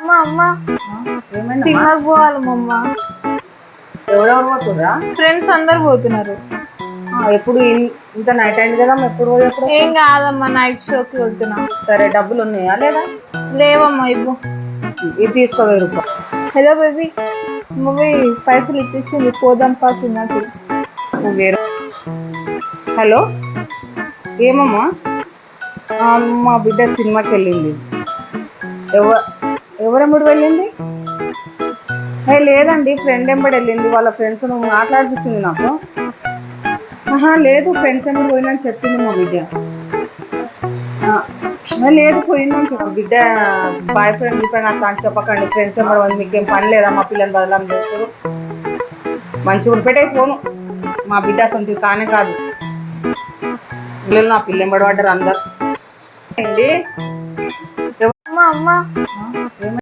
అమ్మ అమ్మ ఏమైందమ్మా? సినిమాకి పోవాలి మా అమ్మ. ఎవరెవరు పోతుర్రా? ఫ్రెండ్స్ అందరు పోతున్నారు. ఎప్పుడు ఇంత నైట్ అయింది కదా, ఎప్పుడు ఎప్పుడు? ఏం కాదమ్మా, నైట్ షోకి వెళ్తున్నా. సరే, డబ్బులు ఉన్నాయా లేదా? లేవమ్మా, ఇవ్వు. ఇది తీసుకో 1000 రూపాయలు. హలో బేబీ, మూవీ పైసలు ఇచ్చేసింది, పోదాం పా సినిమాకి. హలో, ఏమమ్మా? మా బిడ్డ సినిమాకి వెళ్ళింది. ఎవరెంబడి వెళ్ళింది? లేదండి, ఫ్రెండ్ ఎంబడి వెళ్ళింది. వాళ్ళ ఫ్రెండ్స్ మాట్లాడిపించింది నాకు. లేదు, ఫ్రెండ్స్ ఎంబడి పోయిందని చెప్పింది మా బిడ్డ. లేదు, పోయిందని చెప్పు. బిడ్డ బాయ్ ఫ్రెండ్ ఫ్రెండ్ అట్లా అని చెప్పకండి. ఫ్రెండ్స్ ఎంబడి పోయింది, మీకేం పని లేదా? మా పిల్లని బదలాం చేస్తారు. మంచిగా ఉడిపెట్టే ఫోను. మా బిడ్డ అసలు కానే కాదు. పిల్లలు నా పిల్ల ఎంబడి పడ్డారు అందరు. అమ్మ అమ్మ